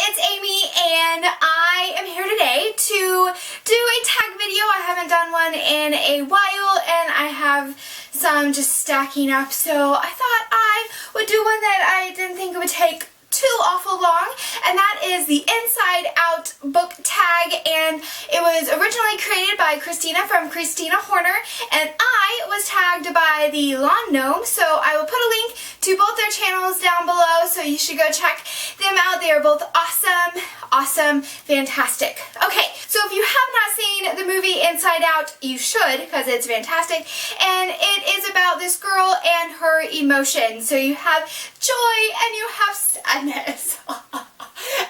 it's Amy and I am here today to do a tag video. I haven't done one in a while and I have some just stacking up, so I thought I would do one that I didn't think it would take too awful long, and that is the Inside Out book tag, and it was originally created by Christina from Christina Horner, and I was tagged by the Lawn Gnome, so I will put a link to both their channels down below, so you should go check them out. They are both awesome, fantastic. Okay, so if you have not seen the movie Inside Out, you should, because it's fantastic, and it is about this girl and her emotions. So you have joy, and you have sadness,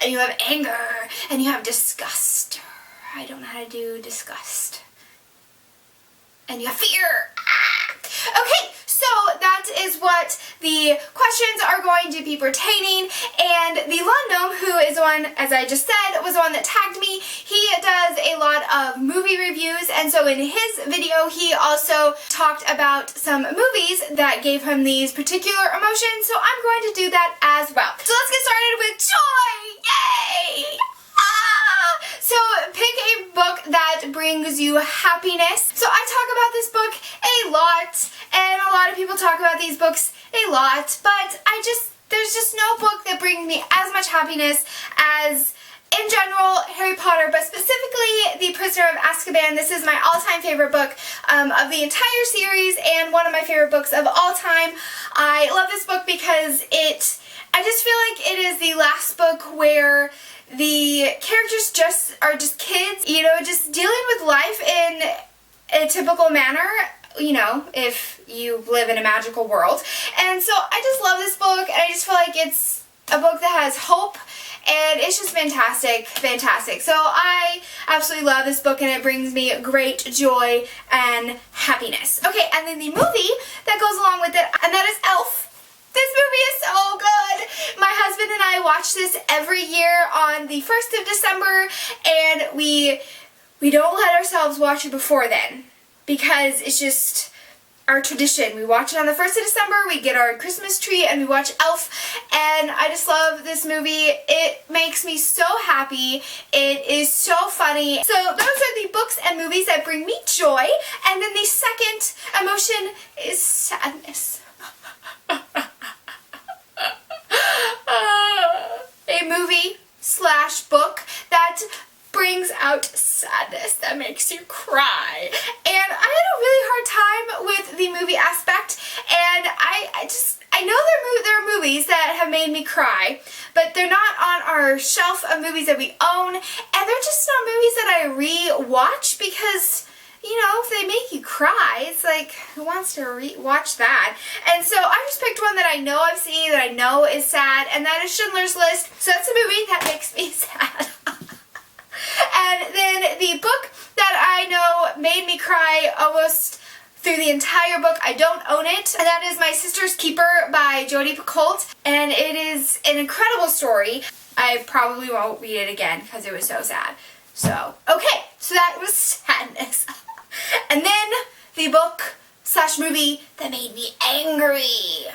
and you have anger, and you have disgust. I don't know how to do disgust. And you have fear. Okay, so that is what the questions are going to be pertaining, and the Lawn Gnome, who is the one, as I just said, was the one that tagged me. He does a lot of movie reviews, and so in his video he also talked about some movies that gave him these particular emotions, so I'm going to do that as well. So let's get started with joy! Yay! So pick a book that brings you happiness. So I talk about this book a lot, and a lot of people talk about these books a lot, but there's just no book that brings me as much happiness as, in general, Harry Potter, but specifically The Prisoner of Azkaban. This is my all-time favorite book of the entire series, and one of my favorite books of all time. I love this book because I just feel like it is the last book where the characters are just kids, you know, just dealing with life in a typical manner, you know, if you live in a magical world. And so I just love this book, and I just feel like it's a book that has hope, and it's just fantastic. So I absolutely love this book, and it brings me great joy and happiness. Okay, and then the movie that goes along with it, and that is Elf. This movie is so good. My husband and I watch this every year on the 1st of December, and we don't let ourselves watch it before then, because it's just our tradition. We watch it on the 1st of December, we get our Christmas tree, and we watch Elf, and I just love this movie. It makes me so happy. It is so funny. So those are the books and movies that bring me joy, and then the second emotion is sadness. A movie / book that brings out sadness, that makes you cry. And I had a really hard time with the movie aspect, and I know there are movies that have made me cry, but they're not on our shelf of movies that we own, and they're just not movies that I re-watch because, you know, if they make you cry, it's like, who wants to watch that? And so I just picked one that I know I've seen, that I know is sad, and that is Schindler's List. So that's a movie that makes me sad. And then the book that I know made me cry almost through the entire book, I don't own it, and that is My Sister's Keeper by Jodi Picoult, and it is an incredible story. I probably won't read it again because it was so sad. So, okay, so that was sadness. And then the book / movie that made me angry.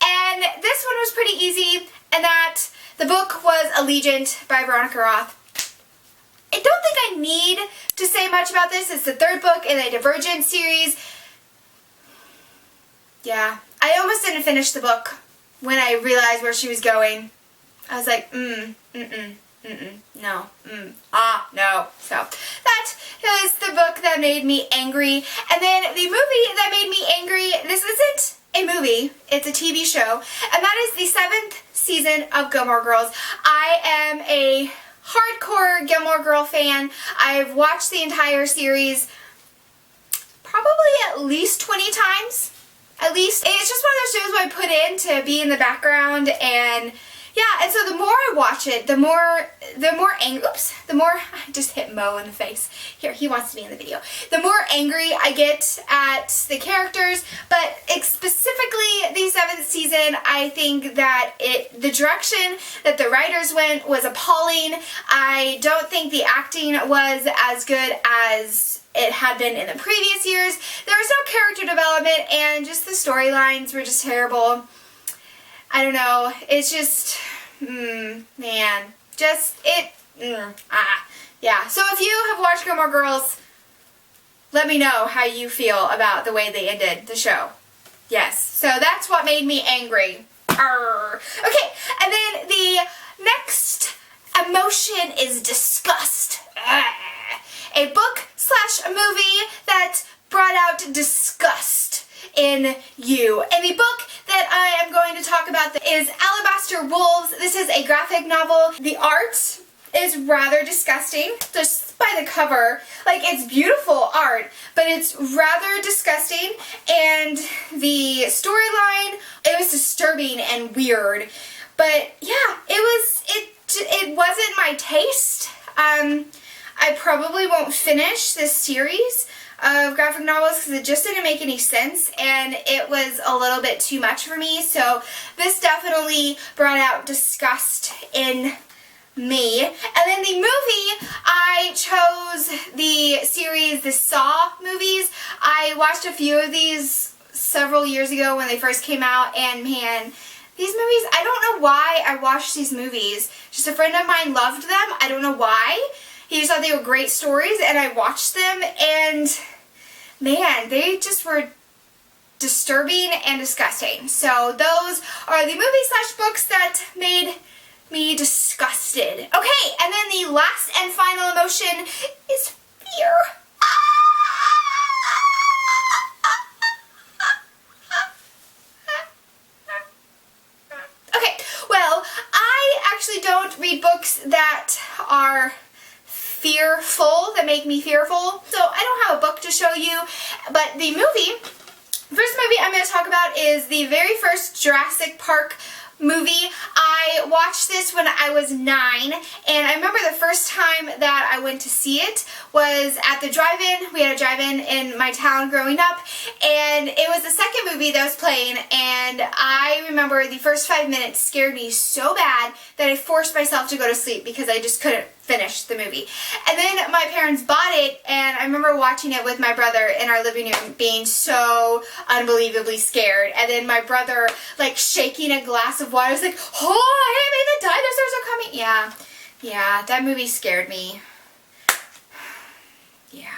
And this one was pretty easy, and that the book was Allegiant by Veronica Roth. I don't think I need to say much about this. It's the 3rd book in the Divergent series. Yeah, I almost didn't finish the book when I realized where she was going. I was like, no. So that is the book that made me angry. And then the movie that made me angry, this isn't a movie, it's a TV show, and that is the 7th season of Gilmore Girls. I am a hardcore Gilmore Girl fan. I've watched the entire series probably at least 20 times. At least. It's just one of those shows where I put in to be in the background, and yeah, and so the more I watch it, the more I just hit Mo in the face. Here, he wants to be in the video. The more angry I get at the characters, but specifically the 7th season, I think that the direction that the writers went was appalling. I don't think the acting was as good as it had been in the previous years. There was no character development, and just the storylines were just terrible. I don't know. It's just, man, just, yeah. So if you have watched Gilmore Girls, let me know how you feel about the way they ended the show. Yes, so that's what made me angry. Arr. Okay, and then the next emotion is disgust. A book / a movie that brought out disgust in you. And the book that I am going to talk about is Alabaster Wolves. This is a graphic novel. The art is rather disgusting, just by the cover. Like, it's beautiful art, but it's rather disgusting, and the storyline, it was disturbing and weird. But yeah, it wasn't my taste. I probably won't finish this series of graphic novels because it just didn't make any sense, and it was a little bit too much for me. So this definitely brought out disgust in me. And then the movie, I chose the series, the Saw movies. I watched a few of these several years ago when they first came out, and man, these movies, I don't know why I watched these movies. Just a friend of mine loved them. I don't know why. He just thought they were great stories, and I watched them, and man, they just were disturbing and disgusting. So those are the movies / books that made me disgusted. Okay, and then the last and final emotion is fear. Okay, well, I actually don't read books that are fearful, that make me fearful, so I don't have a book to show you, but the first movie I'm going to talk about is the very first Jurassic Park movie. I watched this when I was 9, and I remember the first time that I went to see it was at the drive-in. We had a drive-in in my town growing up, and it was the second movie that was playing, and I remember the first 5 minutes scared me so bad that I forced myself to go to sleep because I just couldn't finish the movie. And then my parents bought it, and I remember watching it with my brother in our living room being so unbelievably scared, and then my brother like shaking a glass of water. I was like, oh, Amy, the dinosaurs are coming. Yeah, that movie scared me. Yeah.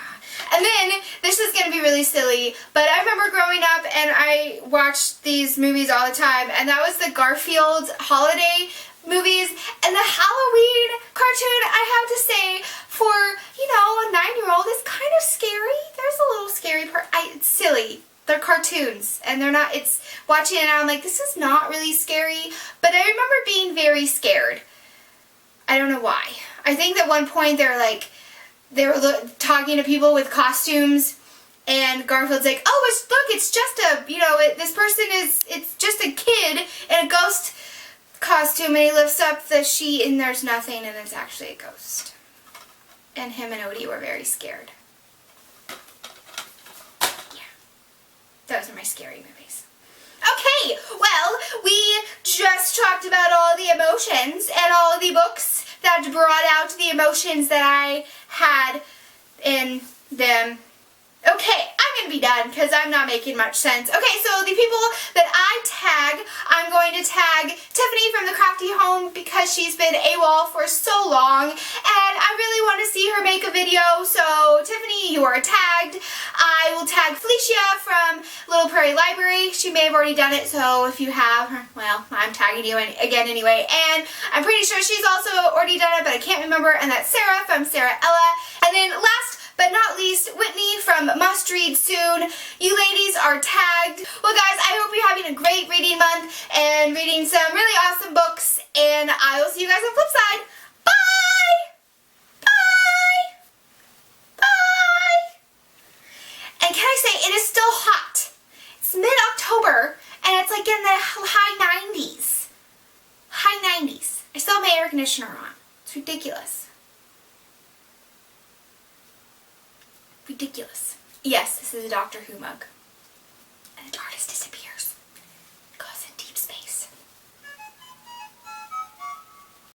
And then, this is going to be really silly, but I remember growing up and I watched these movies all the time, and that was the Garfield holiday movies, and the Halloween cartoon, I have to say, for, you know, a 9-year-old is kind of scary. There's a little scary part. It's silly. They're cartoons, and they're not, it's, watching it now, I'm like, this is not really scary, but I remember being very scared. I don't know why. I think at one point they were talking to people with costumes, and Garfield's like, oh, look, it's just a, you know, this person it's just a kid in a ghost costume, and he lifts up the sheet, and there's nothing, and it's actually a ghost. And him and Odie were very scared. Those are my scary movies. Okay, well, we just talked about all the emotions and all the books that brought out the emotions that I had in them. Okay, I'm going to be done because I'm not making much sense. Okay, so the people that I tag, I'm going to tag Tiffany from the Crafty Home because she's been AWOL for so long, and I really want to see her make a video, so Tiffany, you are tagged. I will tag Felicia from Little Prairie Library. She may have already done it, so if you have, well, I'm tagging you again anyway, and I'm pretty sure she's also already done it, but I can't remember, and that's Sarah from Sarah Ella. And then last but not least, Whitney from Must Read Soon. You ladies are tagged. Well, guys, I hope you're having a great reading month and reading some really awesome books, and I will see you guys on the flip side. Bye! Bye! Bye! And can I say, it is still hot. It's mid-October, and it's like in the high 90s. High 90s. I still have my air conditioner on. It's ridiculous. Ridiculous. Yes, this is a Doctor Who mug. And the TARDIS disappears.